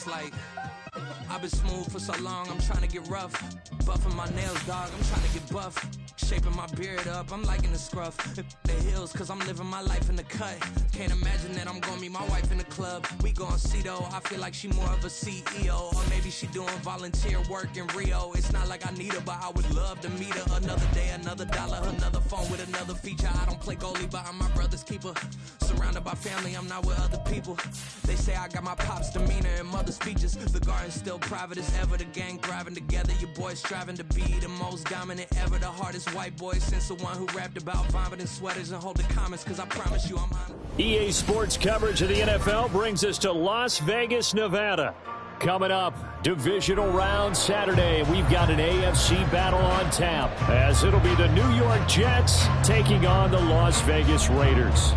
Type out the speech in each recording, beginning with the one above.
It's like I've been smooth for so long, I'm trying to get rough. Buffing my nails, dog, I'm trying to get buff. Shaping my beard up, I'm liking the scruff. The hills, cause I'm living my life in the cut. Can't imagine that I'm gonna meet my wife in the club. We gon' see though, I feel like she more of a CEO. Or maybe she doing volunteer work in Rio. It's not like I need her, but I would love to meet her. Another day, another dollar, another phone with another feature. I don't play goalie, but I'm my brother's keeper. Surrounded by family, I'm not with other people. They say I got my pop's demeanor and mother's features. The garden's still private as ever, the gang thriving together. Your boys striving to be the most dominant ever. The hardest white boy since the one who rapped about vomiting sweaters and holding comments, cause I promise you I'm on. EA Sports coverage of the NFL brings us to Las Vegas, Nevada. Coming up, divisional round Saturday. We've got an AFC battle on tap, as it'll be the New York Jets taking on the Las Vegas Raiders.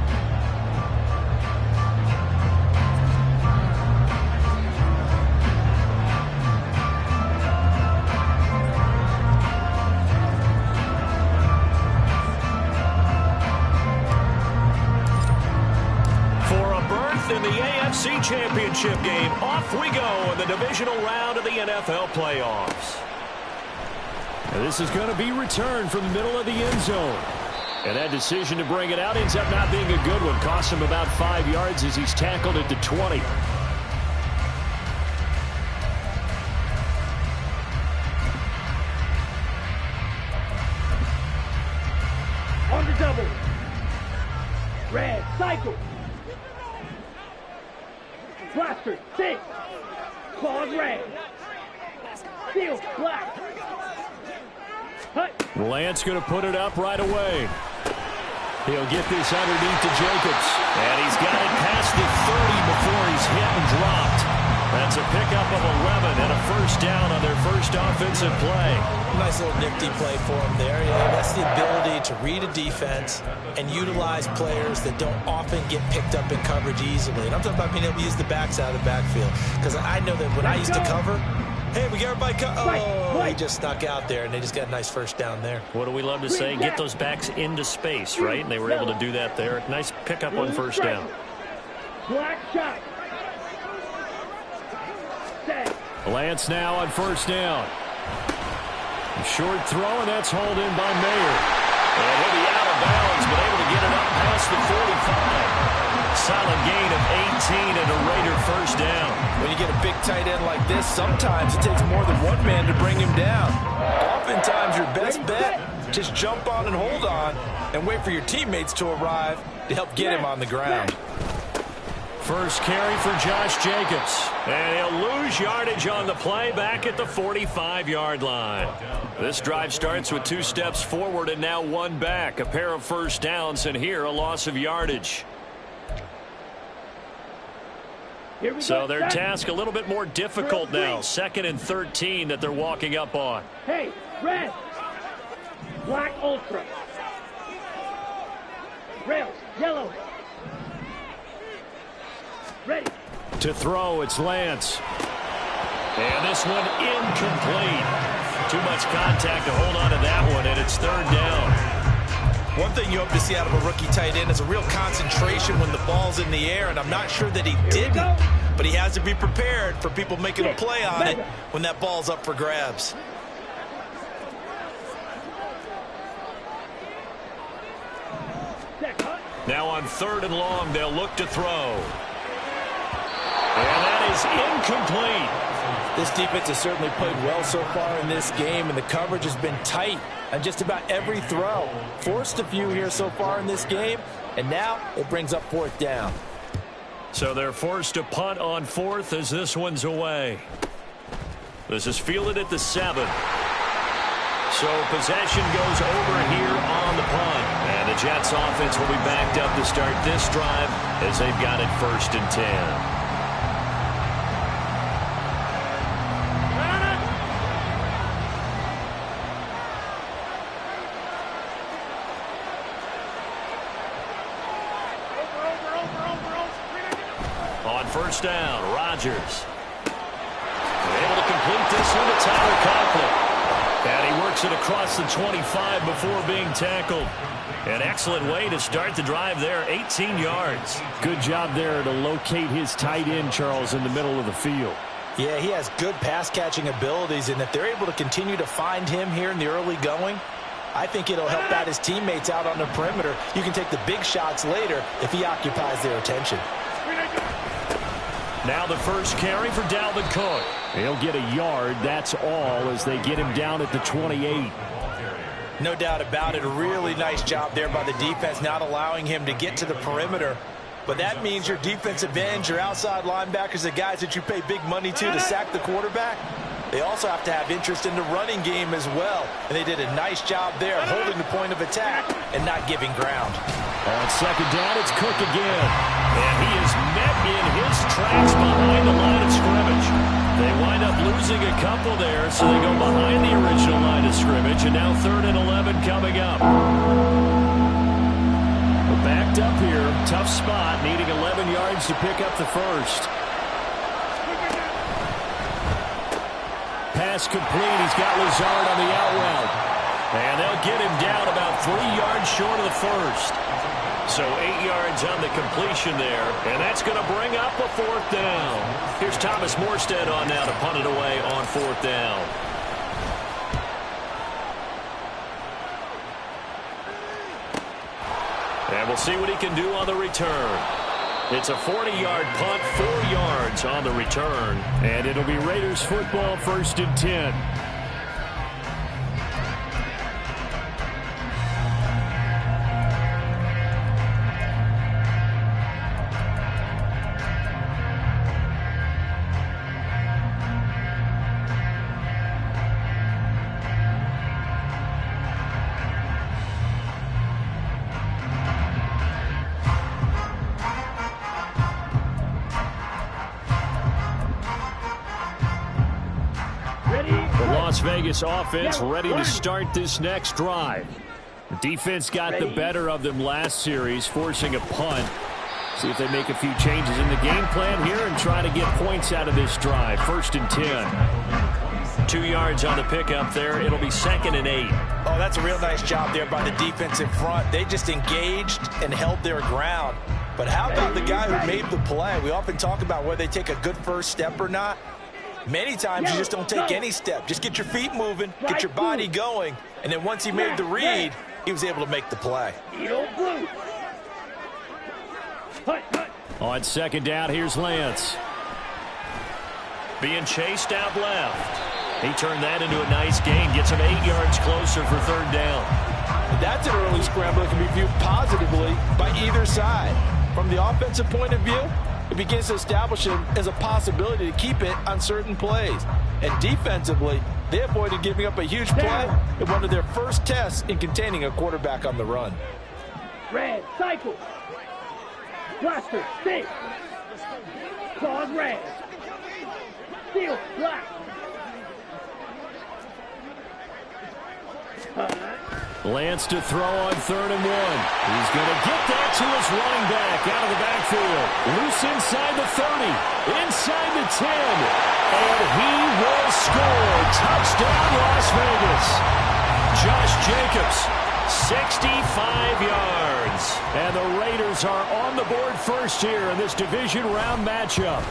In the AFC Championship game, off we go in the divisional round of the NFL playoffs. And this is going to be returned from the middle of the end zone. And that decision to bring it out ends up not being a good one. Cost him about 5 yards as he's tackled at the 20. On the double. Red, cycle. Blaster, 6. Claws red. Steel, black. Hut. Lance going to put it up right away. He'll get this underneath to Jacobs. And he's got it past the 30 before he's hit and dropped. That's a pickup of 11 and a first down on their first offensive play. Nice little nifty play for him there. Yeah, that's the ability to read a defense and utilize players that don't often get picked up in coverage easily. And I'm talking about being able to use the backs out of the backfield. Because I know that when I used to cover, hey, we got everybody he just snuck out there, and they just got a nice first down there. What do we love to say? Get those backs into space, right? And they were able to do that there. Nice pickup on first down. Black shot. Lance now on first down. Short throw, and that's hauled in by Mayer. And he'll be out of bounds, but able to get it up past the 45. Solid gain of 18 and a Raider first down. When you get a big tight end like this, sometimes it takes more than one man to bring him down. Oftentimes, your best bet, just jump on and hold on and wait for your teammates to arrive to help get him on the ground. First carry for Josh Jacobs. And he'll lose yardage on the play back at the 45-yard line. This drive starts with 2 steps forward and now 1 back. A pair of first downs, and here a loss of yardage. So their task a little bit more difficult now. 2nd and 13 that they're walking up on. Hey, red. Black ultra. Rails, yellow. Ready. To throw, it's Lance. And this one incomplete. Too much contact to hold on to that one, and it's 3rd down. One thing you hope to see out of a rookie tight end is a real concentration when the ball's in the air, and I'm not sure that he didn't, but he has to be prepared for people making a play on it when that ball's up for grabs. Now on 3rd and long, they'll look to throw. And that is incomplete. This defense has certainly played well so far in this game, and the coverage has been tight on just about every throw. Forced a few here so far in this game, and now it brings up 4th down. So they're forced to punt on 4th as this one's away. This is fielded at the 7. So possession goes over here on the punt. And the Jets offense will be backed up to start this drive as they've got it 1st and 10. On first down, Rodgers. Able to complete this one to Tyler Conklin. And he works it across the 25 before being tackled. An excellent way to start the drive there, 18 yards. Good job there to locate his tight end, Charles, in the middle of the field. Yeah, he has good pass-catching abilities, and if they're able to continue to find him here in the early going, I think it'll help out his teammates out on the perimeter. You can take the big shots later if he occupies their attention. Now the first carry for Dalvin Cook. He'll get a yard, that's all, as they get him down at the 28. No doubt about it. A really nice job there by the defense, not allowing him to get to the perimeter. But that means your defensive ends, your outside linebackers, the guys that you pay big money to sack the quarterback, they also have to have interest in the running game as well. And they did a nice job there holding the point of attack and not giving ground. On second down, it's Cook again. And he is met in his tracks behind the line of scrimmage. They wind up losing a couple there, so they go behind the original line of scrimmage. And now 3rd and 11 coming up. Backed up here, tough spot, needing 11 yards to pick up the first. Pass complete, he's got Lazard on the out route. And they'll get him down about 3 yards short of the first. So 8 yards on the completion there, and that's going to bring up a 4th down. Here's Thomas Morstead on now to punt it away on 4th down. And we'll see what he can do on the return. It's a 40-yard punt, 4 yards on the return. And it'll be Raiders football, 1st and 10. Las Vegas offense ready to start this next drive. The defense got the better of them last series, forcing a punt. See if they make a few changes in the game plan here and try to get points out of this drive. 1st and 10. 2 yards on the pickup there. It'll be 2nd and 8. Oh, that's a real nice job there by the defensive front. They just engaged and held their ground. But how about the guy who made the play? We often talk about whether they take a good first step or not. Many times you just don't take any step. Just get your feet moving, get your body going, and then once he made the read, he was able to make the play. On second down, here's Lance. Being chased out left. He turned that into a nice gain, gets him 8 yards closer for 3rd down. That's an early scramble that can be viewed positively by either side. From the offensive point of view, it begins to establish him as a possibility to keep it on certain plays. And defensively, they avoided giving up a huge play in one of their first tests in containing a quarterback on the run. Red, cycle. Blaster, stay. Claws, red. Steel, black. Lance to throw on 3rd and 1. He's going to get that to his running back out of the backfield. Loose inside the 30, inside the 10. And he will score. Touchdown, Las Vegas. Josh Jacobs, 65 yards. And the Raiders are on the board first here in this division round matchup.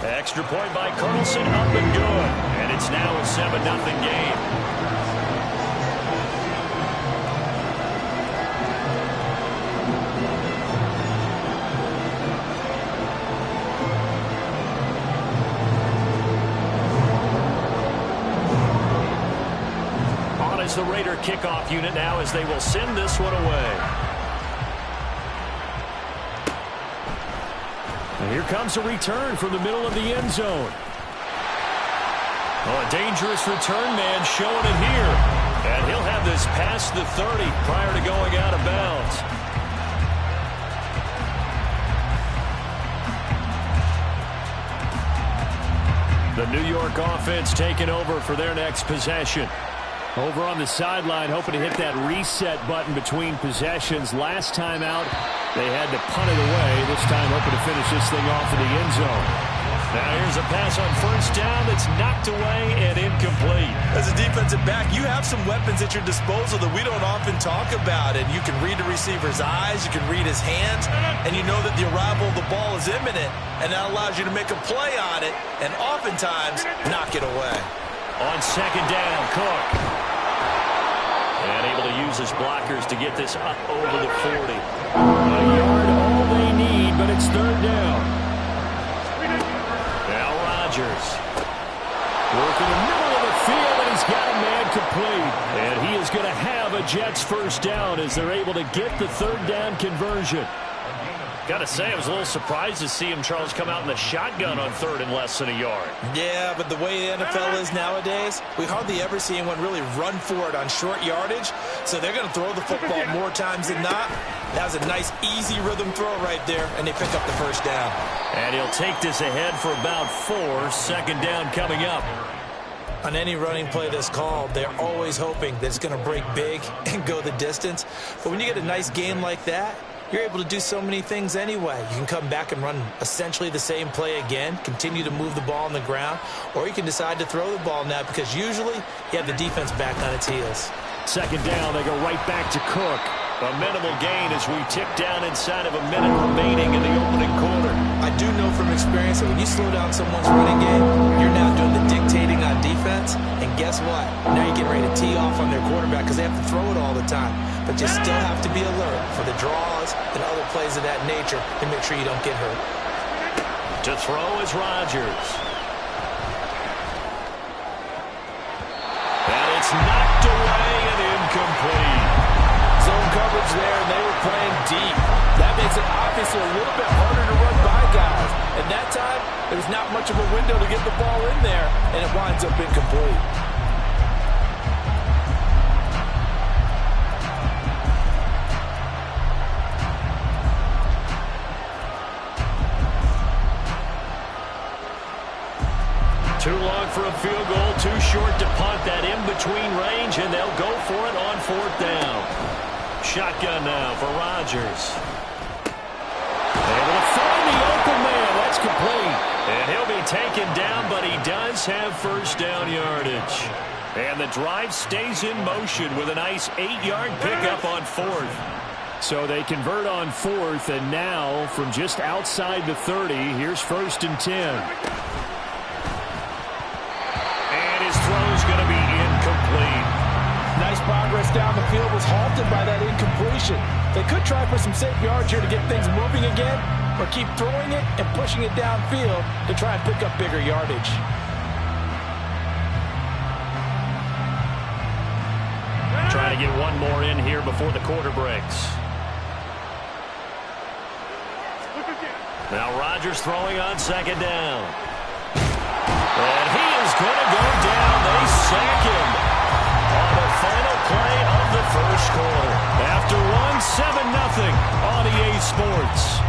Extra point by Carlson, up and good. And it's now a 7-0 game. The Raider kickoff unit now as they will send this one away. And here comes a return from the middle of the end zone. Oh, a dangerous return man showing it here. And he'll have this past the 30 prior to going out of bounds. The New York offense taking over for their next possession. Over on the sideline, hoping to hit that reset button between possessions. Last time out, they had to punt it away. This time, hoping to finish this thing off in the end zone. Now here's a pass on first down that's knocked away and incomplete. As a defensive back, you have some weapons at your disposal that we don't often talk about. And you can read the receiver's eyes, you can read his hands, and you know that the arrival of the ball is imminent. And that allows you to make a play on it and oftentimes knock it away. On second down, Cook. And able to use his blockers to get this up over the 40. A yard all they need, but it's third down. Now Rodgers. Working the middle of the field, and he's got a man complete. And he is going to have a Jets first down as they're able to get the third down conversion. Got to say, I was a little surprised to see him, Charles, come out in the shotgun on third and less than a yard. Yeah, but the way the NFL is nowadays, we hardly ever see anyone really run for it on short yardage. So they're going to throw the football more times than not. That was a nice, easy rhythm throw right there, and they pick up the first down. And he'll take this ahead for about 4. Second down coming up. On any running play that's called, they're always hoping that it's going to break big and go the distance. But when you get a nice game like that, you're able to do so many things anyway. You can come back and run essentially the same play again, continue to move the ball on the ground, or you can decide to throw the ball now because usually you have the defense back on its heels. Second down, they go right back to Cook. A minimal gain as we tick down inside of a minute remaining in the opening quarter. I do know from experience that when you slow down someone's running game, you're now doing the dictating on defense. And guess what? Now you're getting ready to tee off on their quarterback because they have to throw it all the time. But you still have to be alert for the draws and other plays of that nature to make sure you don't get hurt. To throw is Rodgers. And it's knocked away and incomplete. Zone coverage there, and they were playing deep. That makes it obviously a little bit harder to run by guys. And that time, there was not much of a window to get the ball in there, and it winds up incomplete. Too long for a field goal, too short to punt that in-between range, and they'll go for it on fourth down. Shotgun now for Rodgers. Able to find the open man. That's complete. And he'll be taken down, but he does have first down yardage. And the drive stays in motion with a nice 8-yard pickup on fourth. So they convert on fourth, and now from just outside the 30, here's first and 10. Throw's going to be incomplete. Nice progress down the field was halted by that incompletion. They could try for some safe yards here to get things moving again, or keep throwing it and pushing it downfield to try and pick up bigger yardage. Trying to get one more in here before the quarter breaks. Now Rodgers throwing on second down. And he is going to go down. They sack him on the final play of the first quarter. After one, 7-0 on EA Sports.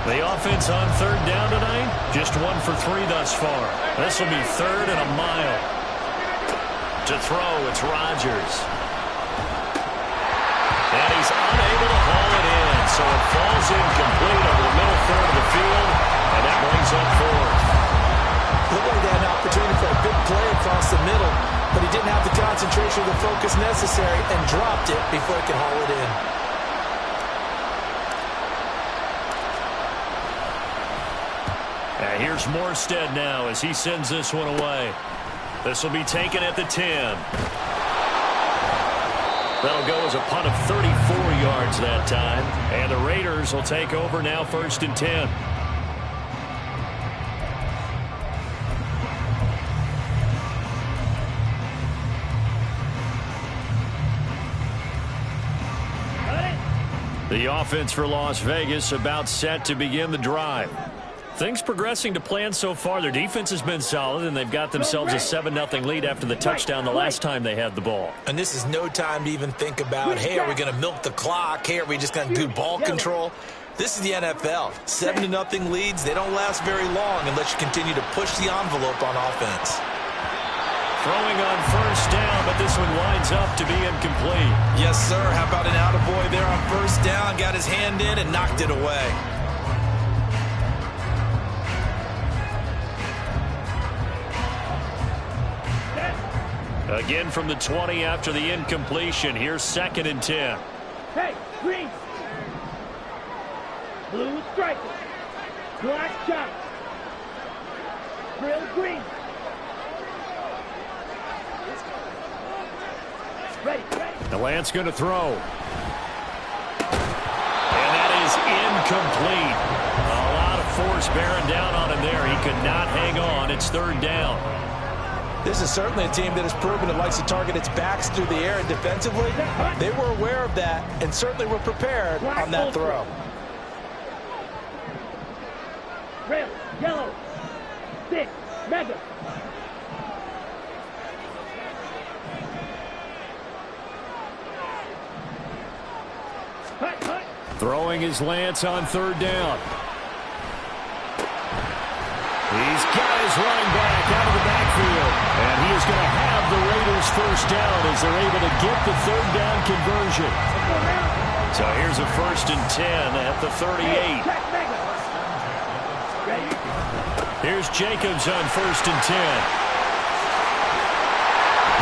The offense on third down tonight, just 1 for 3 thus far. This will be third and a mile. To throw, it's Rodgers. And he's unable to haul it in, so it falls incomplete over the middle third of the field, and that brings up fourth. Looked like they had an opportunity for a big play across the middle, but he didn't have the concentration or the focus necessary and dropped it before he could haul it in. And here's Morstead now as he sends this one away. This will be taken at the 10. That'll go as a punt of 34 yards that time. And the Raiders will take over now first and 10. The offense for Las Vegas about set to begin the drive. Things progressing to plan so far. Their defense has been solid, and they've got themselves a 7-0 lead after the touchdown the last time they had the ball. And this is no time to even think about, hey, are we going to milk the clock? Hey, are we just going to do ball control? This is the NFL. 7-0 leads, they don't last very long unless you continue to push the envelope on offense. throwing on first down, but this one winds up to be incomplete. Yes, sir. How about an attaboy there on first down? Got his hand in and knocked it away. Again from the 20 after the incompletion. Here's 2nd and 10. Hey, green. Blue striker. Black shot. Grill green. Ready. The Lance going to throw. And that is incomplete. A lot of force bearing down on him there. He could not hang on. It's 3rd down. This is certainly a team that has proven it likes to target its backs through the air, and defensively, they were aware of that and certainly were prepared on that throw. Red, yellow, 6, mega. Hut. Throwing his Lance on 3rd down. He's got his running back out of the backfield. And he is going to have the Raiders first down as they're able to get the 3rd down conversion. So here's a 1st and 10 at the 38. Here's Jacobs on 1st and 10.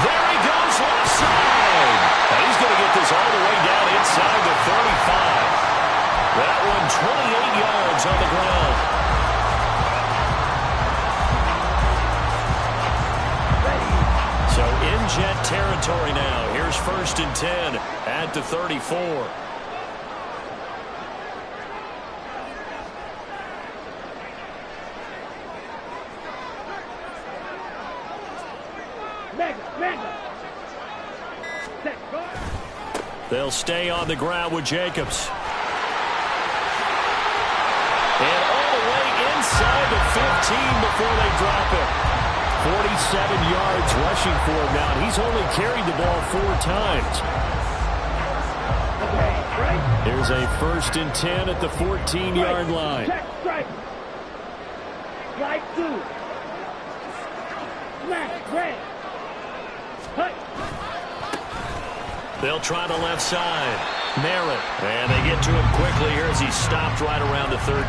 There he goes left side. And he's going to get this all the way down inside the 35. That one 28 yards on the ground. So in Jet territory now. Here's 1st and 10 at the 34. They'll stay on the ground with Jacobs. And all the way inside the 15 before they drop it. 47 yards rushing for him now. He's only carried the ball 4 times. Here's a 1st and 10 at the 14-yard line. Check strike. Right 2. Smash, red. Hut. They'll try the left side. Merritt. And they get to him quickly here as he stopped right around the 13.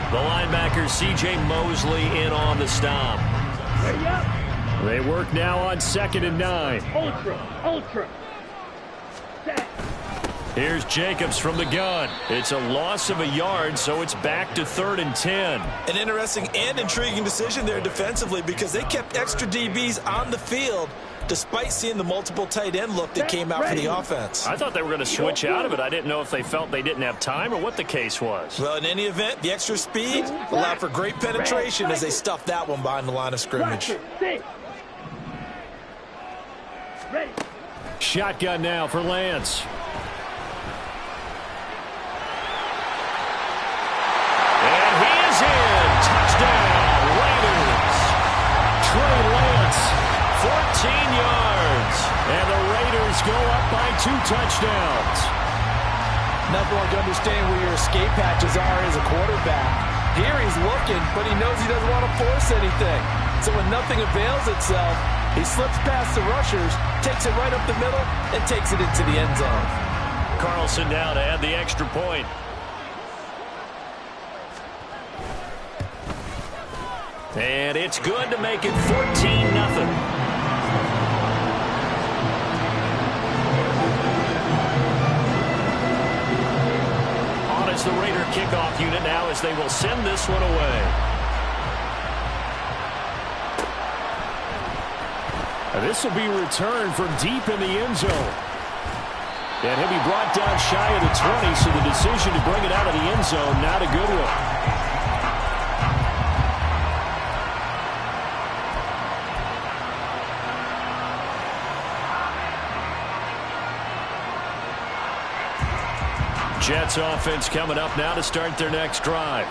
The linebacker, C.J. Mosley, in on the stop. Ready up. They work now on 2nd and 9. Ultra. Set. Here's Jacobs from the gun. It's a loss of a yard, so it's back to 3rd and 10. An interesting and intriguing decision there defensively because they kept extra DBs on the field despite seeing the multiple tight end look that came out for the offense. I thought they were going to switch out of it. I didn't know if they felt they didn't have time or what the case was. Well, in any event, the extra speed allowed for great penetration as they stuffed that one behind the line of scrimmage. Ready. Shotgun now for Lance. And he is in. Touchdown, Raiders. Trey Lance. 14 yards. And the Raiders go up by 2 touchdowns. Nothing like to understand where your escape hatches are as a quarterback. Here he's looking, but he knows he doesn't want to force anything. So when nothing avails itself, he slips past the rushers, takes it right up the middle, and takes it into the end zone. Carlson now to add the extra point. And it's good to make it 14-0. The Raider kickoff unit now as they will send this one away. And this will be returned from deep in the end zone. And he'll be brought down shy of the 20, so the decision to bring it out of the end zone, not a good one. Jets offense coming up now to start their next drive.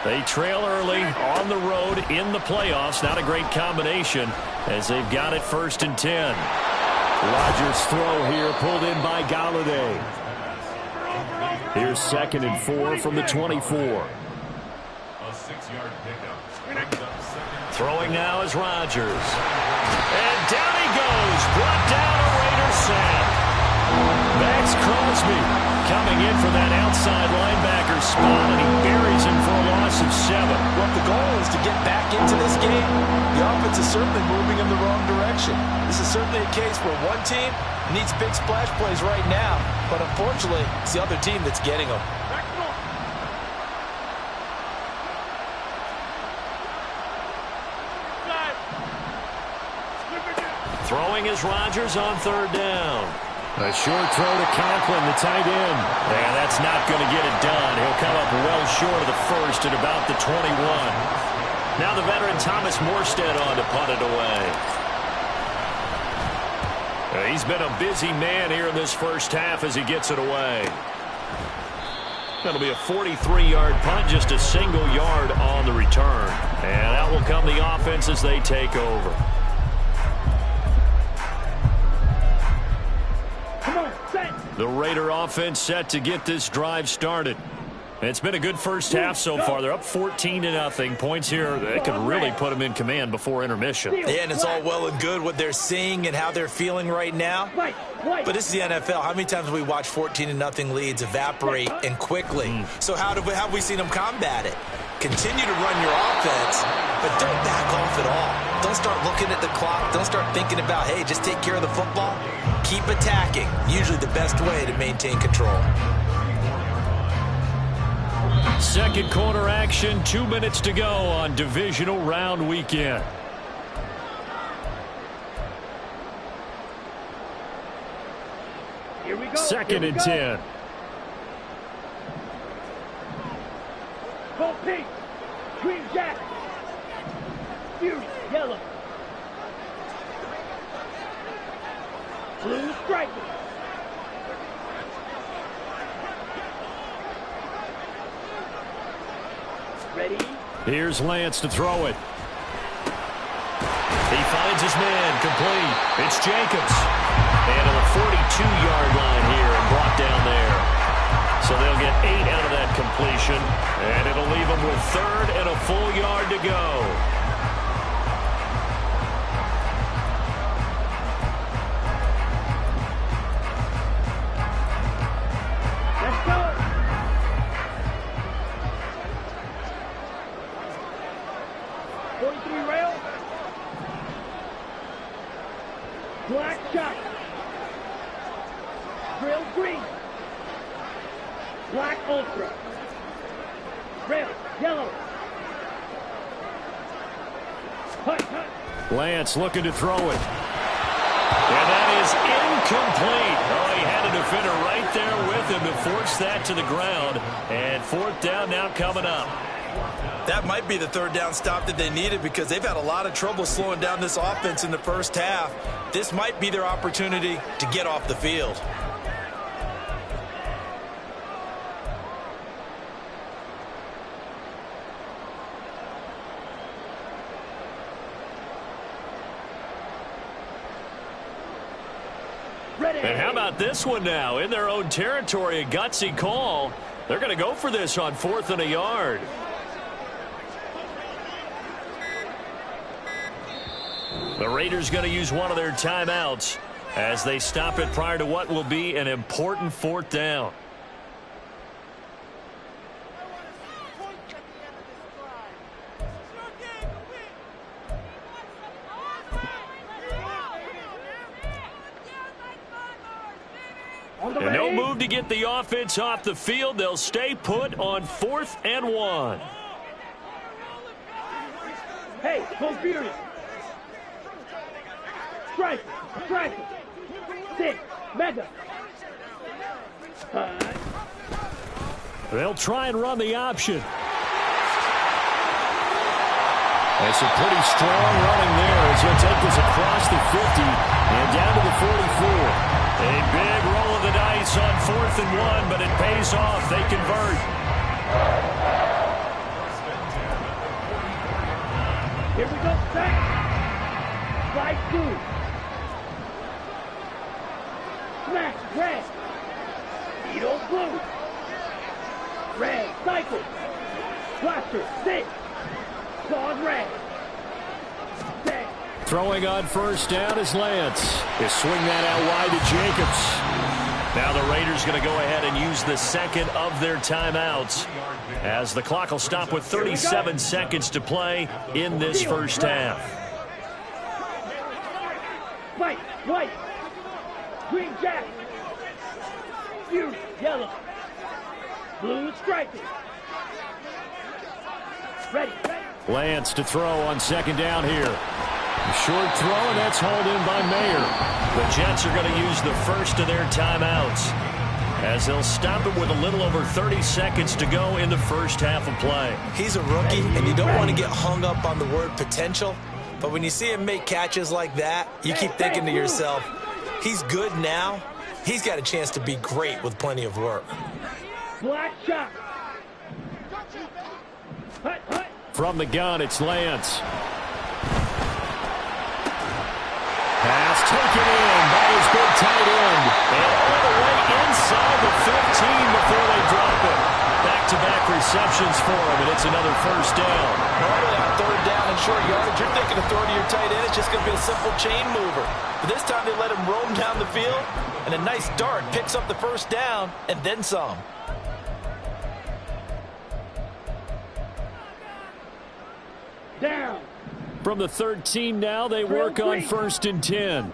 They trail early on the road in the playoffs. Not a great combination as they've got it 1st and 10. Rodgers' throw here pulled in by Galladay. Here's 2nd and 4 from the 24. A 6-yard pickup. Brings up 2nd Throwing now is Rodgers. And down he goes. Brought down a Raider sack. Max Crosby coming in for that outside linebacker spot, and he buries him for a loss of 7. Well, if the goal is to get back into this game, the offense is certainly moving in the wrong direction. This is certainly a case where one team needs big splash plays right now, but unfortunately, it's the other team that's getting them. Throwing is Rodgers on 3rd down. A short throw to Conklin, the tight end. And that's not going to get it done. He'll come up well short of the first at about the 21. Now the veteran Thomas Morstead on to punt it away. He's been a busy man here in this first half as he gets it away. That'll be a 43-yard punt, just a single yard on the return. And out will come the offense as they take over. The Raider offense set to get this drive started. It's been a good first half so far. They're up 14-0. Points here that could really put them in command before intermission. Yeah, and it's all well and good what they're seeing and how they're feeling right now. But this is the NFL. How many times have we watched 14-0 leads evaporate and quickly? So how have we seen them combat it? Continue to run your offense, but don't back off at all. Don't start looking at the clock. Don't start thinking about, hey, just take care of the football. Keep attacking. Usually the best way to maintain control. Second quarter action, 2 minutes to go on divisional round weekend. Here we go. 2nd and 10. Go pink. Green jack. Fury yellow. Blue striker. Ready? Here's Lance to throw it. He finds his man, complete. It's Jacobs. And to the 42-yard line here and brought down there. So they'll get 8 out of that completion. And it'll leave them with 3rd and a full yard to go. Let's go. Rail. Black shot. Grill green. Black ultra. Rail yellow. Hut. Lance looking to throw it. And that is incomplete. Oh, he had a defender right there with him to force that to the ground. And 4th down now coming up. That might be the 3rd down stop that they needed because they've had a lot of trouble slowing down this offense in the first half. This might be their opportunity to get off the field. And how about this one now? In their own territory, a gutsy call. They're going to go for this on 4th and a yard. The Raiders going to use one of their timeouts as they stop it prior to what will be an important 4th down. And no move to get the offense off the field. They'll stay put on 4th and 1. Hey, go Fury. Strike. Sit. Mega. They'll try and run the option. That's a pretty strong running there. It's going to take this across the 50 and down to the 44. A big roll of the dice on 4th and 1, but it pays off. They convert. Here we go, set. Slide 2. Smash, red. Needle, blue. Red, cycle. Blaster, 6. Claws, red. Throwing on first down is Lance. They swing that out wide to Jacobs. Now the Raiders going to go ahead and use the second of their timeouts, as the clock will stop with 37 seconds to play in this first half. White, green jack, blue, yellow, blue stripes. Ready. Lance to throw on second down here. Short throw, and that's hauled in by Mayer. The Jets are going to use the first of their timeouts, as they'll stop it with a little over 30 seconds to go in the first half of play. He's a rookie, and you don't want to get hung up on the word potential. But when you see him make catches like that, you keep thinking to yourself, he's good now. He's got a chance to be great with plenty of work. Black shot. Hut. From the gun, it's Lance. Pass taken in by his big tight end. And all the way inside the 15 before they drop it. Back-to-back receptions for him, and it's another first down. Normally on third down and short yardage, you're thinking of throwing to your tight end. It's just going to be a simple chain mover. But this time they let him roam down the field, and a nice dart picks up the first down and then some. Down. From the 13 now, they work on first and 10.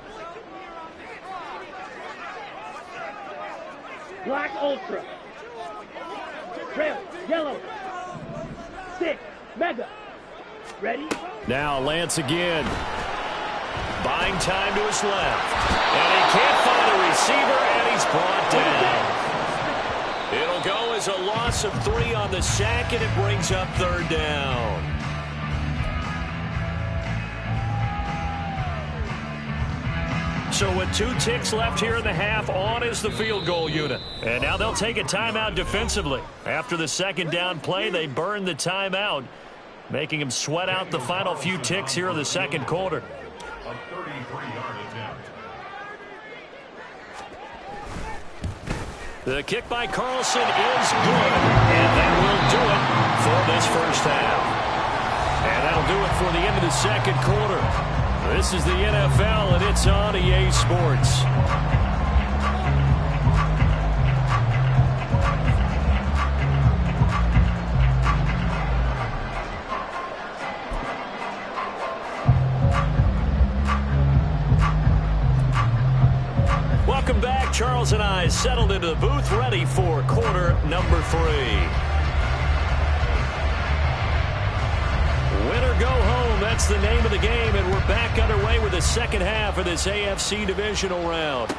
Black ultra. Trail, yellow. 6, mega. Ready? Now Lance again. Buying time to his left. And he can't find a receiver, and he's brought down. It'll go as a loss of 3 on the sack, and it brings up third down. So with 2 ticks left here in the half, on is the field goal unit. And now they'll take a timeout defensively. After the second down play, they burn the timeout, making them sweat out the final few ticks here in the second quarter. The kick by Carlson is good, and that will do it for this first half. And that'll do it for the end of the second quarter. This is the NFL, and it's on EA Sports. Welcome back. Charles and I settled into the booth, ready for quarter number 3. Win or go home, that's the name of the game, and we're back underway with the second half of this AFC Divisional round.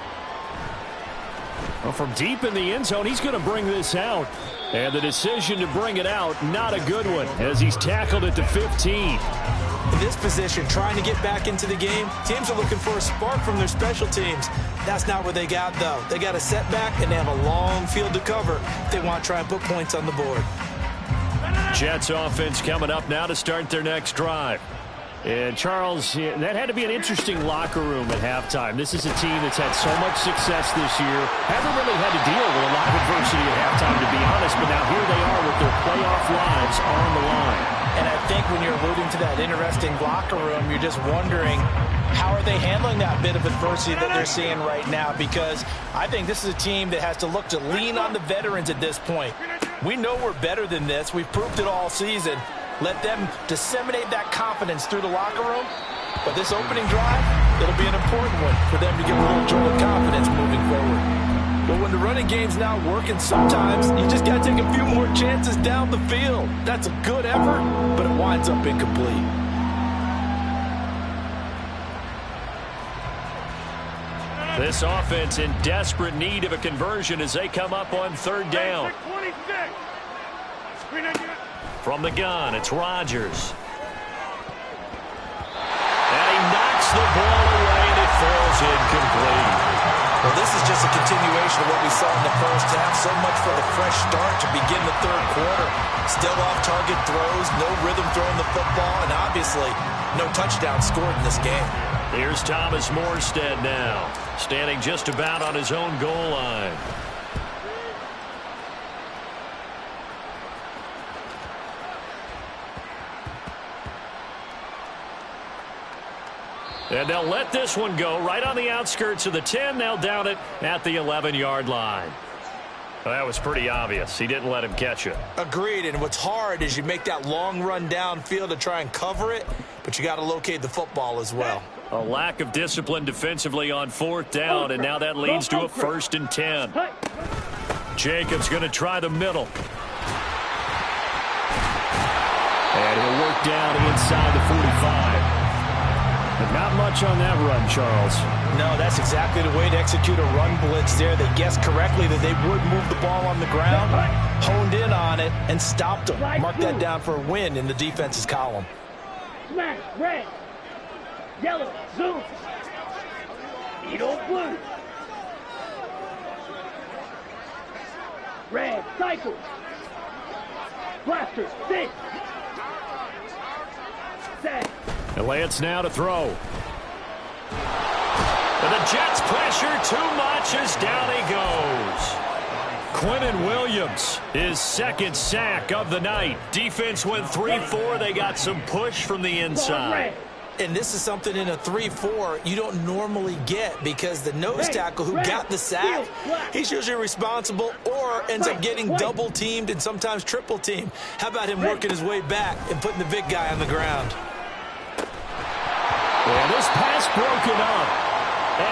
Well, from deep in the end zone, he's going to bring this out. And the decision to bring it out, not a good one, as he's tackled it to 15. In this position, trying to get back into the game, teams are looking for a spark from their special teams. That's not what they got, though. They got a setback, and they have a long field to cover if they want to try and put points on the board. Jets offense coming up now to start their next drive. And Charles, that had to be an interesting locker room at halftime. This is a team that's had so much success this year. Haven't really had to deal with a lot of adversity at halftime, to be honest. But now here they are with their playoff lives on the line. And I think when you're alluding to that interesting locker room, you're just wondering, how are they handling that bit of adversity that they're seeing right now? Because I think this is a team that has to look to lean on the veterans at this point. We know we're better than this. We've proved it all season. Let them disseminate that confidence through the locker room. But this opening drive, it'll be an important one for them to get a little jolt of confidence moving forward. But when the running game's not working, sometimes you just got to take a few more chances down the field. That's a good effort, but it winds up incomplete. This offense in desperate need of a conversion as they come up on third down. From the gun, it's Rodgers. And he knocks the ball away, and it falls incomplete. Well, this is just a continuation of what we saw in the first half. So much for the fresh start to begin the third quarter. Still off-target throws, no rhythm throwing the football, and obviously no touchdown scored in this game. Here's Thomas Morstead now, standing just about on his own goal line. And they'll let this one go right on the outskirts of the 10. They'll down it at the 11-yard line. Well, that was pretty obvious. He didn't let him catch it. Agreed, and what's hard is you make that long run downfield to try and cover it, but you got to locate the football as well. A lack of discipline defensively on 4th down, and now that leads to a 1st and 10. Jacobs going to try the middle. And he'll work down inside the 45. But not much on that run, Charles. No, that's exactly the way to execute a run blitz there. They guessed correctly that they would move the ball on the ground, honed in on it, and stopped them. Mark that down for a win in the defense's column. Smash, red, yellow, zoom, needle, blue, red, cycle, blaster, sit, set. And Lance now to throw. And the Jets pressure too much as down he goes. Quinnen Williams, his 2nd sack of the night. Defense went 3-4. They got some push from the inside. And this is something in a 3-4 you don't normally get because the nose tackle who got the sack, he's usually responsible or ends up getting double teamed and sometimes triple teamed. How about him working his way back and putting the big guy on the ground? And this pass broken up.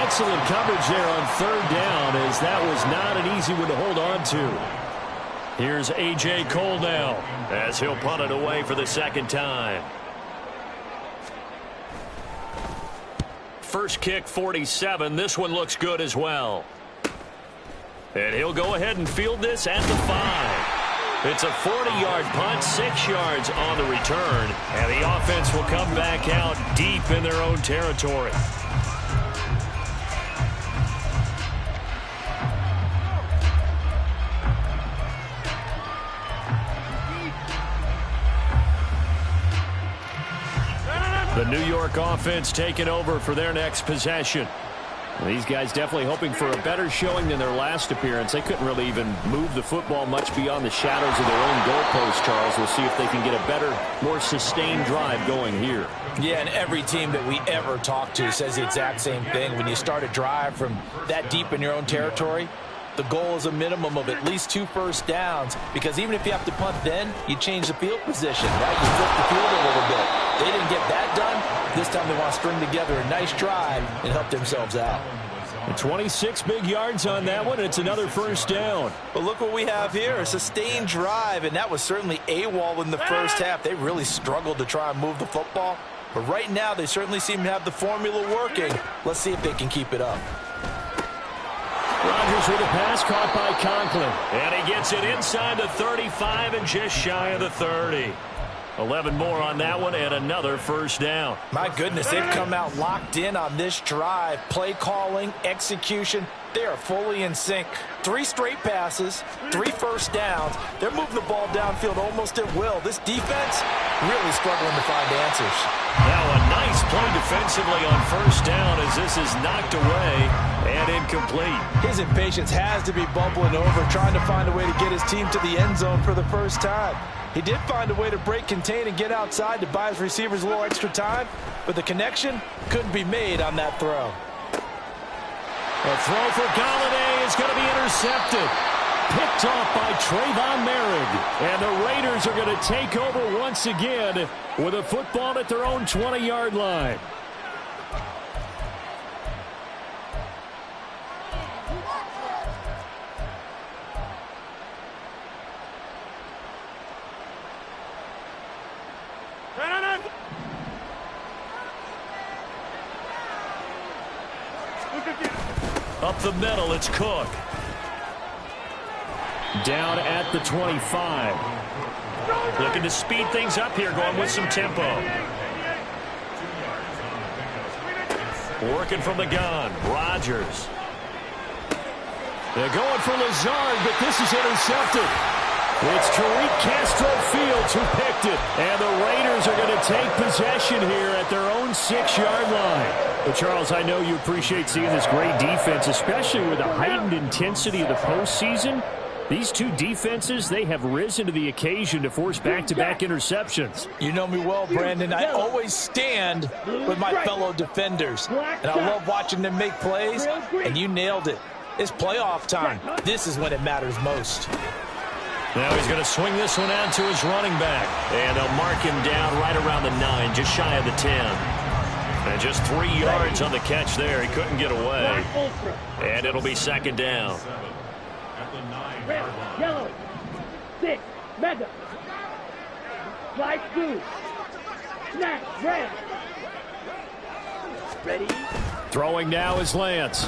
Excellent coverage there on 3rd down as that was not an easy one to hold on to. Here's A.J. Cole now as he'll punt it away for the 2nd time. First kick, 47. This one looks good as well. And he'll go ahead and field this at the 5. It's a 40-yard punt, 6 yards on the return, and the offense will come back out deep in their own territory. The New York offense taking over for their next possession. These guys definitely hoping for a better showing than their last appearance. They couldn't really even move the football much beyond the shadows of their own goalpost, Charles. We'll see if they can get a better, more sustained drive going here. Yeah, and every team that we ever talk to says the exact same thing. When you start a drive from that deep in your own territory, the goal is a minimum of at least 2 first downs because even if you have to punt then, you change the field position, right? You flip the field a little bit. They didn't get that done. This time they want to string together a nice drive and help themselves out. 26 big yards on that one. It's another 1st down. But look what we have here, a sustained drive, and that was certainly AWOL in the first half. They really struggled to try and move the football. But right now they certainly seem to have the formula working. Let's see if they can keep it up. Rodgers with a pass caught by Conklin. And he gets it inside the 35 and just shy of the 30. 11 more on that one and another 1st down. My goodness, they've come out locked in on this drive. Play calling, execution, they are fully in sync. 3 straight passes, 3 first downs. They're moving the ball downfield almost at will. This defense really struggling to find answers. Now a nice play defensively on 1st down as this is knocked away and incomplete. His impatience has to be bubbling over, trying to find a way to get his team to the end zone for the first time. He did find a way to break, contain, and get outside to buy his receivers a little extra time, but the connection couldn't be made on that throw. A throw for Galladay is going to be intercepted. Picked off by Trayvon Merrick. And the Raiders are going to take over once again with a football at their own 20-yard line. Up the middle, it's Cook. Down at the 25. Looking to speed things up here, going with some tempo. Working from the gun, Rodgers. They're going for Lazard, but this is intercepted. It's Tariq Castro Fields who picked it. And the Raiders are going to take possession here at their own 6-yard line. Well, Charles, I know you appreciate seeing this great defense, especially with the heightened intensity of the postseason. These two defenses, they have risen to the occasion to force back-to-back interceptions. You know me well, Brandon. I always stand with my fellow defenders. And I love watching them make plays, and you nailed it. It's playoff time. This is when it matters most. Now he's going to swing this one out to his running back. And they'll mark him down right around the 9, just shy of the 10. And just 3 yards on the catch there. He couldn't get away. And it'll be second down. Red, yellow, 6, mega. Slide through. Snap, red. Ready? Throwing now is Lance.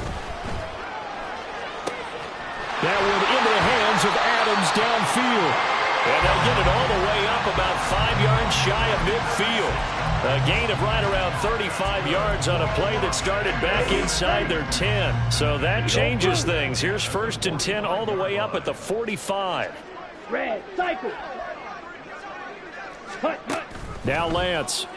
That one into the hands of Adams downfield. And they'll get it all the way up about 5 yards shy of midfield. A gain of right around 35 yards on a play that started back inside their 10. So that changes things. Here's 1st and 10 all the way up at the 45. Red, cycle. Cut, cut. Now Lance.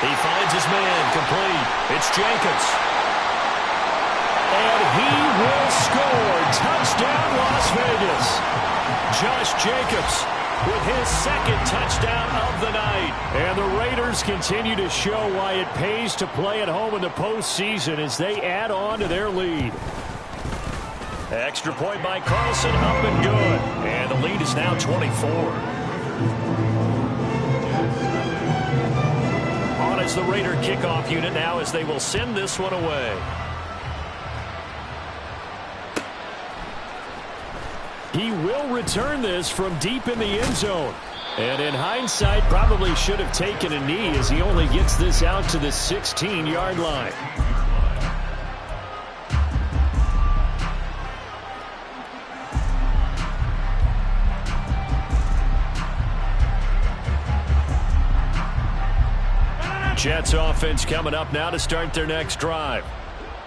He finds his man complete. It's Jacobs. And he will score. Touchdown, Las Vegas. Josh Jacobs with his 2nd touchdown of the night. And the Raiders continue to show why it pays to play at home in the postseason as they add on to their lead. Extra point by Carlson, up and good. And the lead is now 24. On as the Raider kickoff unit now as they will send this one away. He will return this from deep in the end zone. And in hindsight, probably should have taken a knee as he only gets this out to the 16-yard line. Jets offense coming up now to start their next drive.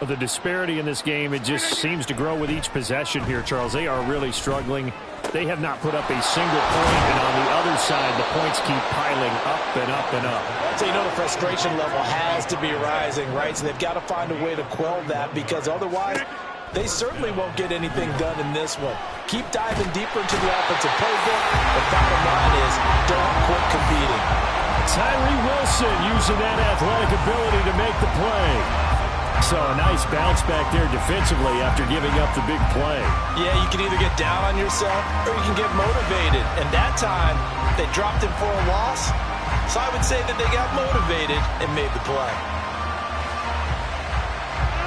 The disparity in this game, it just seems to grow with each possession here, Charles. They are really struggling. They have not put up a single point, and on the other side, the points keep piling up and up and up. So you know the frustration level has to be rising, right? So they've got to find a way to quell that because otherwise they certainly won't get anything done in this one. Keep diving deeper into the offensive playbook. The bottom line is don't quit competing. Tyree Wilson using that athletic ability to make the play. So a nice bounce back there defensively after giving up the big play. Yeah, you can either get down on yourself or you can get motivated. And that time, they dropped him for a loss. So I would say that they got motivated and made the play.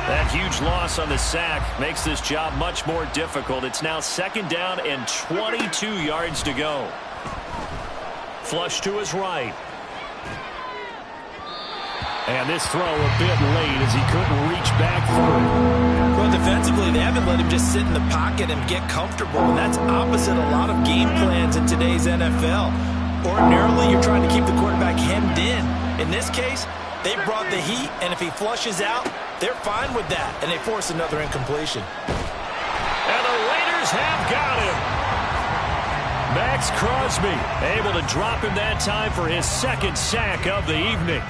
That huge loss on the sack makes this job much more difficult. It's now 2nd down and 22 yards to go. Flush to his right. And this throw a bit late as he couldn't reach back for it. Well, defensively, they haven't let him just sit in the pocket and get comfortable, and that's opposite a lot of game plans in today's NFL. Ordinarily, you're trying to keep the quarterback hemmed in. In this case, they brought the heat, and if he flushes out, they're fine with that, and they force another incompletion. And the Raiders have got him. Max Crosby able to drop him that time for his 2nd sack of the evening.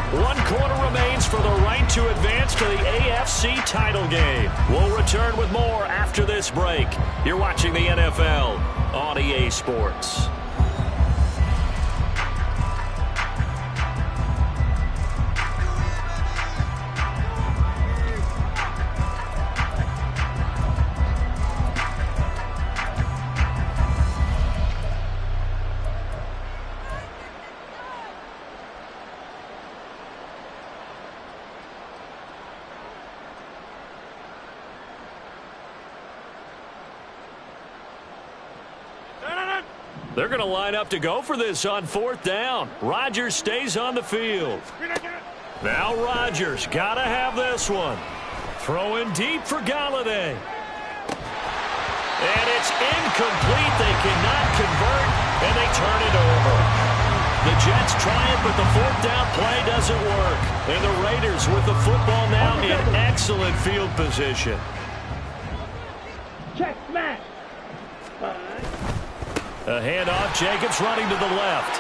1 quarter remains for the right to advance to the AFC title game. We'll return with more after this break. You're watching the NFL on EA Sports. They're going to line up to go for this on 4th down. Rodgers stays on the field. Now Rodgers got to have this one. Throwing deep for Galladay. And it's incomplete. They cannot convert, and they turn it over. The Jets try it, but the 4th down play doesn't work. And the Raiders with the football now in excellent field position. Check, smash. A handoff, Jacobs running to the left.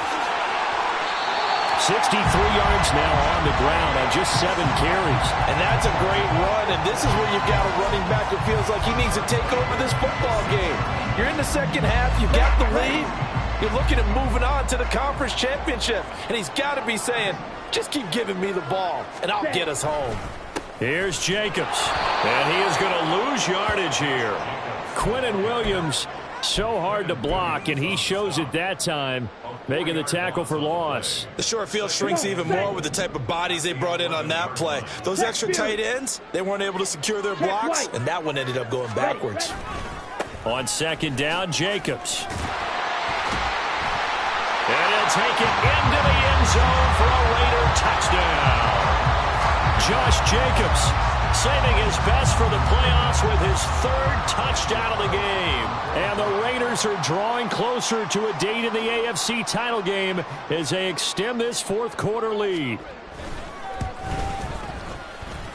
63 yards now on the ground on just 7 carries. And that's a great run, and this is where you've got a running back who feels like he needs to take over this football game. You're in the second half, you got the lead, you're looking at moving on to the conference championship, and he's got to be saying, just keep giving me the ball, and I'll get us home. Here's Jacobs, and he is going to lose yardage here. Quinnen Williams, so hard to block, and he shows it that time, making the tackle for loss. The short field shrinks even more with the type of bodies they brought in on that play. Those extra tight ends, they weren't able to secure their blocks, and that one ended up going backwards. On second down, Jacobs. And he'll take it into the end zone for a Raider touchdown. Josh Jacobs saving his best for the playoffs with his 3rd touchdown of the game. And the Raiders are drawing closer to a date in the AFC title game as they extend this 4th quarter lead.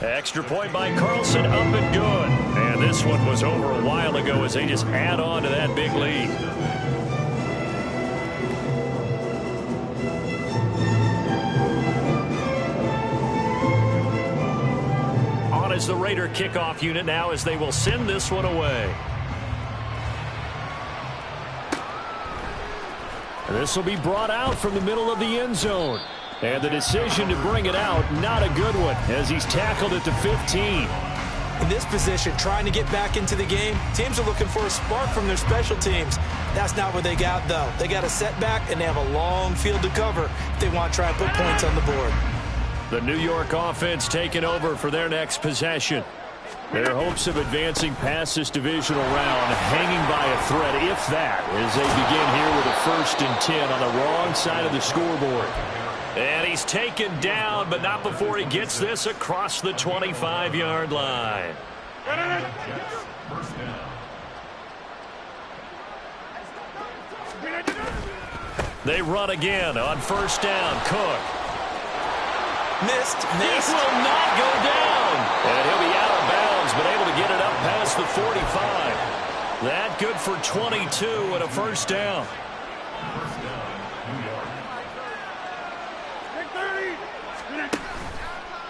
Extra point by Carlson, up and good. And this one was over a while ago as they just add on to that big lead. Is the Raider kickoff unit now as they will send this one away. This will be brought out from the middle of the end zone. And the decision to bring it out, not a good one, as he's tackled at the 15. In this position, trying to get back into the game, teams are looking for a spark from their special teams. That's not what they got, though. They got a setback, and they have a long field to cover if they want to try and put points on the board. The New York offense taking over for their next possession. Their hopes of advancing past this divisional round hanging by a thread, if that, as they begin here with a 1st and 10 on the wrong side of the scoreboard. And he's taken down, but not before he gets this across the 25-yard line. They run again on 1st down. Cook. Missed. This will not go down. And he'll be out of bounds, but able to get it up past the 45. That good for 22 and a 1st down.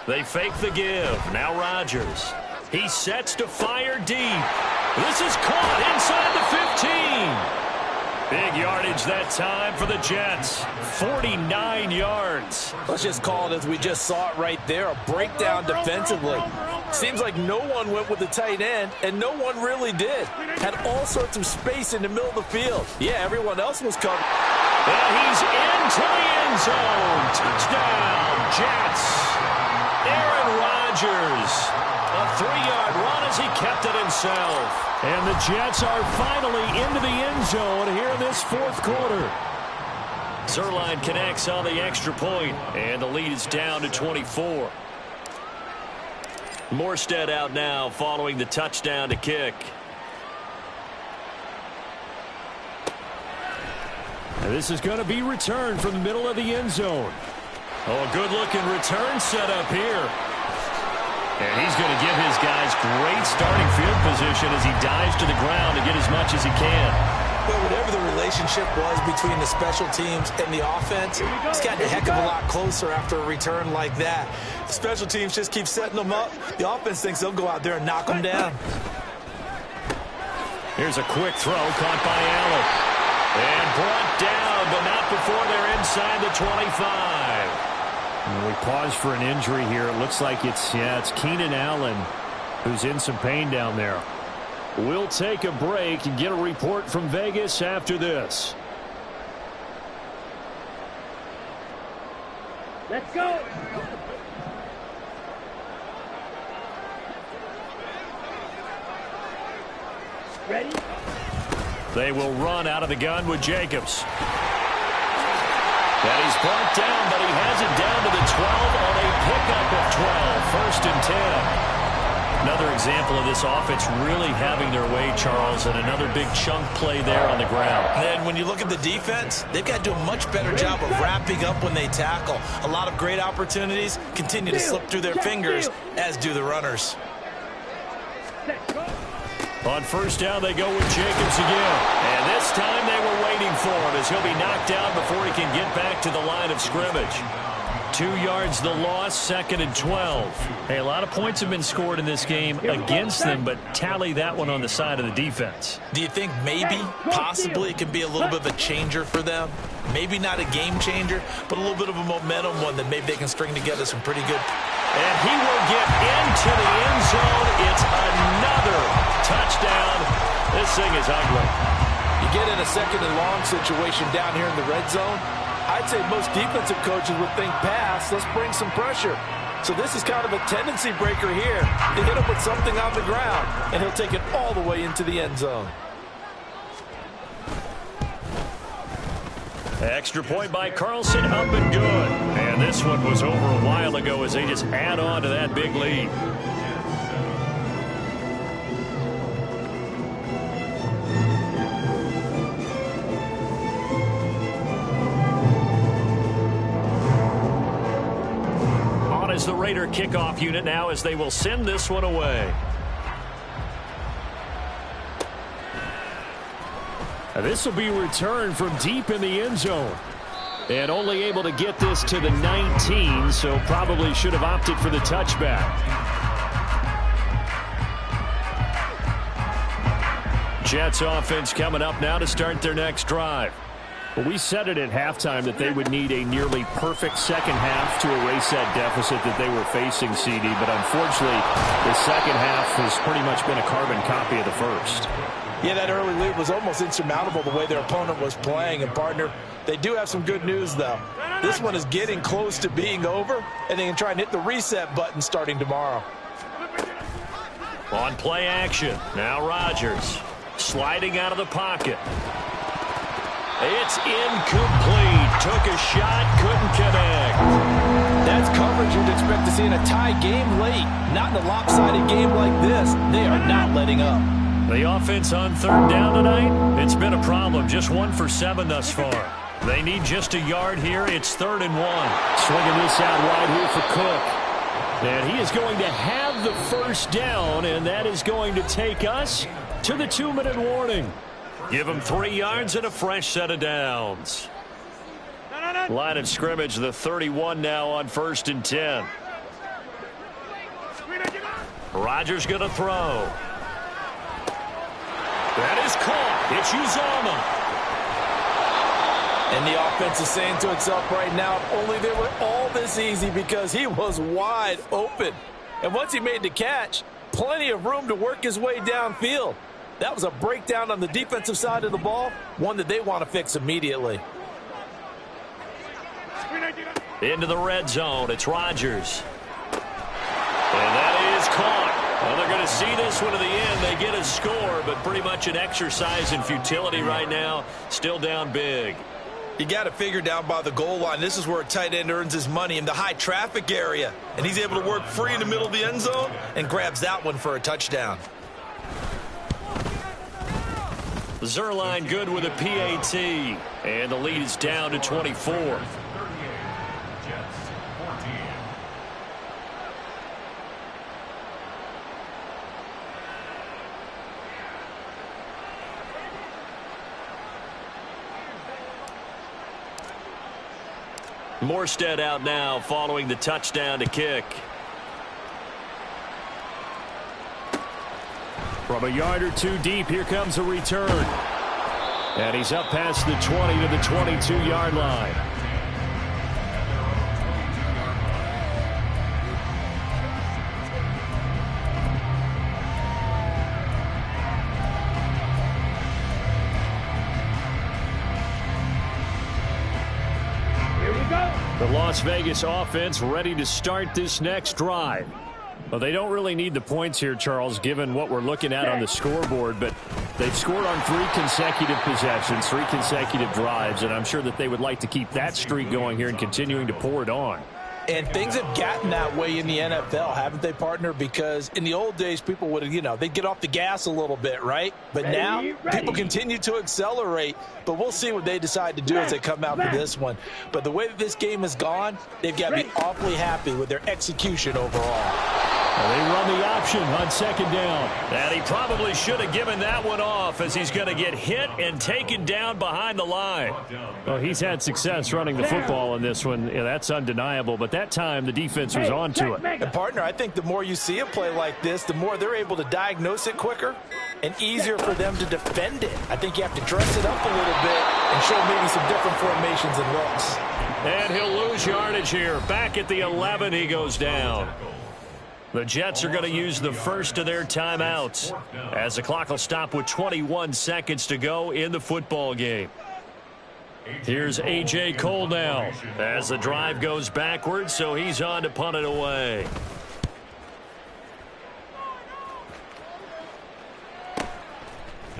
They fake the give. Now Rodgers. He sets to fire deep. This is caught inside the 15. Big yardage that time for the Jets. 49 yards. Let's just call it as we just saw it right there, a breakdown defensively. Seems like no one went with the tight end, and no one really did. Had all sorts of space in the middle of the field. Yeah, everyone else was covered. And he's into the end zone. Touchdown, Jets. Aaron Rodgers. A 3-yard run as he kept it himself. And the Jets are finally into the end zone here in this 4th quarter. Zerline connects on the extra point, and the lead is down to 24. Morstead out now following the touchdown to kick. And this is going to be returned from the middle of the end zone. Oh, a good-looking return set up here. And he's going to give his guys great starting field position as he dives to the ground to get as much as he can. Well, whatever the relationship was between the special teams and the offense, it's gotten a heck of a lot closer after a return like that. The special teams just keep setting them up. The offense thinks they'll go out there and knock them down. Here's a quick throw caught by Allen. And brought down, but not before they're inside the 25. And we pause for an injury here. It looks like it's Keenan Allen who's in some pain down there. We'll take a break and get a report from Vegas after this. Let's go. Ready? They will run out of the gun with Jacobs. And he's brought down, but he has it down to the 12 on a pickup of 12. 1st and 10. Another example of this offense really having their way, Charles, and another big chunk play there on the ground. And then when you look at the defense, they've got to do a much better job of wrapping up when they tackle. A lot of great opportunities continue to slip through their fingers, as do the runners. On 1st down, they go with Jacobs again. And this time they were waiting for him as he'll be knocked down before he can get back to the line of scrimmage. 2 yards the loss, 2nd and 12. Hey, a lot of points have been scored in this game against them, but tally that one on the side of the defense. Do you think maybe, possibly, it can be a little bit of a changer for them? Maybe not a game changer, but a little bit of a momentum one that maybe they can string together some pretty good. And he will get into the end zone. It's another touchdown. This thing is ugly. You get in a 2nd and long situation down here in the red zone, I'd say most defensive coaches would think pass, let's bring some pressure. So this is kind of a tendency breaker here to hit him with something on the ground, and he'll take it all the way into the end zone. Extra point by Carlson, up and good. And this one was over a while ago as they just add on to that big lead. On is the Raider kickoff unit now as they will send this one away. This will be returned from deep in the end zone. And only able to get this to the 19, so probably should have opted for the touchback. Jets offense coming up now to start their next drive. Well, we said it at halftime that they would need a nearly perfect second half to erase that deficit that they were facing, CD. But unfortunately, the second half has pretty much been a carbon copy of the first. Yeah, that early lead was almost insurmountable the way their opponent was playing. And, partner, they do have some good news, though. This one is getting close to being over, and they can try and hit the reset button starting tomorrow. On play action, now Rodgers sliding out of the pocket. It's incomplete. Took a shot, couldn't connect. That's coverage you'd expect to see in a tie game late. Not in a lopsided game like this. They are not letting up. The offense on 3rd down tonight, it's been a problem. Just 1 for 7 thus far. They need just a yard here. It's 3rd and 1. Swinging this out wide here for Cook. And he is going to have the first down, and that is going to take us to the 2-minute warning. Give him 3 yards and a fresh set of downs. Line of scrimmage, the 31 now on 1st and 10. Rodgers going to throw. That is caught. It's Uzomah. And the offense is saying to itself right now, if only they were all this easy, because he was wide open. And once he made the catch, plenty of room to work his way downfield. That was a breakdown on the defensive side of the ball, one that they want to fix immediately. Into the red zone. It's Rodgers. And that is caught. Well, they're going to see this one to the end. They get a score, but pretty much an exercise in futility right now. Still down big. You got to figure down by the goal line. This is where a tight end earns his money, in the high traffic area. And he's able to work free in the middle of the end zone and grabs that one for a touchdown. Zerline good with a PAT. And the lead is down to 24. Morstead out now following the touchdown to kick. From a yard or two deep, here comes a return. And he's up past the 20 to the 22-yard line. The Las Vegas offense ready to start this next drive. Well, they don't really need the points here, Charles, given what we're looking at on the scoreboard, but they've scored on 3 consecutive possessions, 3 consecutive drives, and I'm sure that they would like to keep that streak going here and continuing to pour it on. And things have gotten that way in the NFL, haven't they, partner? Because in the old days, people would, they'd get off the gas a little bit, right? But now, people continue to accelerate. But we'll see what they decide to do as they come out for this one. But the way that this game has gone, they've got to be awfully happy with their execution overall. Well, they run the option motion on second down. And he probably should have given that one off as he's going to get hit and taken down behind the line. Well, he's had success running the football in this one. Yeah, that's undeniable. But that time, the defense was on to it. And partner, I think the more you see a play like this, the more they're able to diagnose it quicker and easier for them to defend it. I think you have to dress it up a little bit and show maybe some different formations and looks. And he'll lose yardage here. Back at the 11, he goes down. The Jets are going to use the first of their timeouts as the clock will stop with 21 seconds to go in the football game. Here's A.J. Cole now as the drive goes backwards, so he's on to punt it away.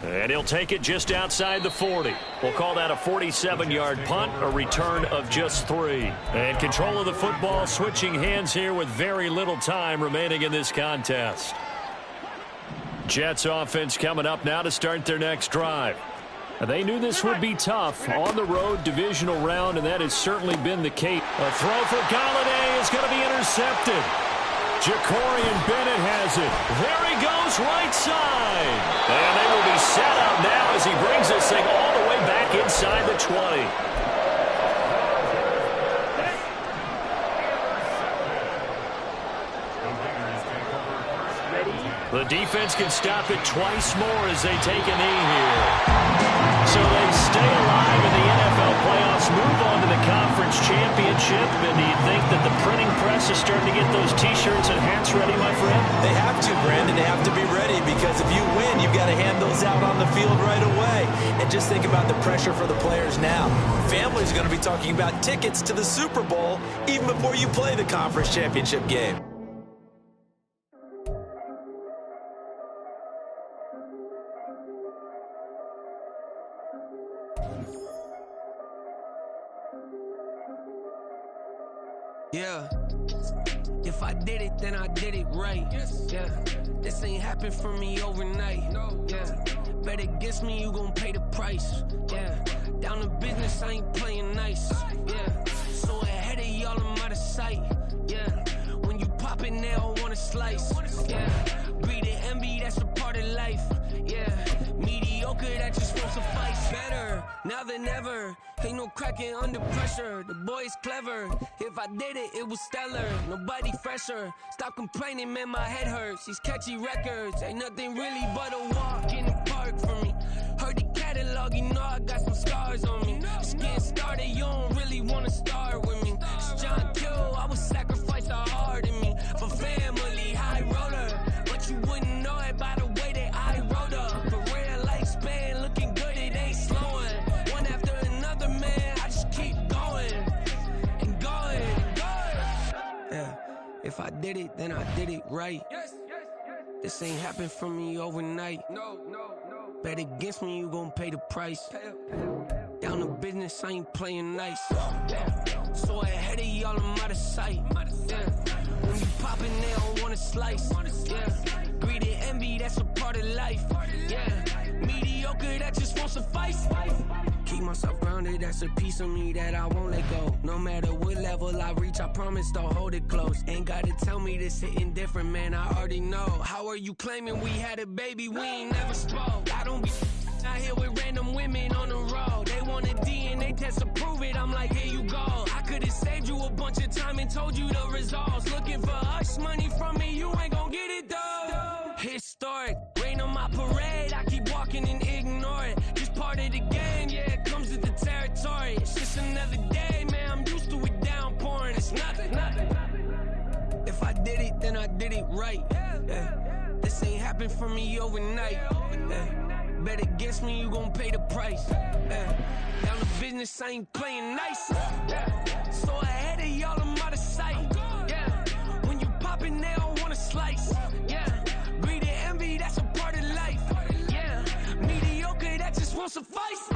And he'll take it just outside the 40. We'll call that a 47-yard punt, a return of just 3. And control of the football switching hands here with very little time remaining in this contest. Jets offense coming up now to start their next drive. They knew this would be tough on the road divisional round, and that has certainly been the case. A throw for Galladay is going to be intercepted. Jacorian Bennett has it. There he goes, right side. And they will be set up now as he brings this thing all the way back inside the 20. The defense can stop it twice more as they take a knee here. So they stay alive in the NFL playoffs, move on to the conference championship. And do you think that the printing press is starting to get those T-shirts and hats ready, my friend? They have to, Brandon. They have to be ready because if you win, you've got to hand those out on the field right away. And just think about the pressure for the players now. Families are going to be talking about tickets to the Super Bowl even before you play the conference championship game. Yeah, if I did it, then I did it right. Yeah, this ain't happened for me overnight. Yeah, bet against me, you gon' pay the price. Yeah, down to business, I ain't playing nice. Yeah, so ahead of y'all, I'm out of sight. Yeah, when you pop it, they don't wanna slice. Yeah, greed and envy, that's a part of life. Yeah, mediocre, that just won't suffice. Better now than ever. Ain't no cracking under pressure. The boy's clever. If I did it, it was stellar. Nobody fresher. Stop complaining, man, my head hurts. These catchy records ain't nothing really but a walk in the park for me. Heard the catalog, you know I got some scars on me. Just getting started, you don't really wanna start with me. It's John Kill, I would sacrifice a heart in me for family, high roller. But you wouldn't know it by the way that I wrote up. Career lifespan looking good, it ain't slowing. One after another, man, I just keep going and going and going. Yeah, if I did it, then I did it right. This ain't happened for me overnight. No. Bet against me, you gon' pay the price. Down to business, I ain't playing nice. So ahead of y'all, I'm out of sight. When you poppin', they don't wanna slice. Greed and envy, that's a part of life. Mediocre, that just won't suffice. Keep myself grounded, that's a piece of me that I won't let go. No matter what level I reach, I promise to hold it close. Ain't gotta tell me this hitting different, man, I already know. How are you claiming we had a baby, we ain't never spoke? I don't be out here with random women on the road. They want a DNA test to prove it, I'm like, here you go. I could've saved you a bunch of time and told you the results. Looking for hush money from me, you ain't gon' get it though. Historic, rain on my parade, I keep walking and ignore it. Just part of the game, yeah, it comes with the territory. It's just another day, man, I'm used to it downpouring. It's nothing. If I did it, then I did it right. Yeah. This ain't happened for me overnight. Yeah. Bet against me, you gon' pay the price. Yeah. Down to business, I ain't playing nice. Yeah. So ahead of y'all, I'm out of sight. Yeah. When you poppin', they don't wanna slice. Yeah. Greed and envy, that's a part of life. Yeah. Mediocre, that just won't suffice.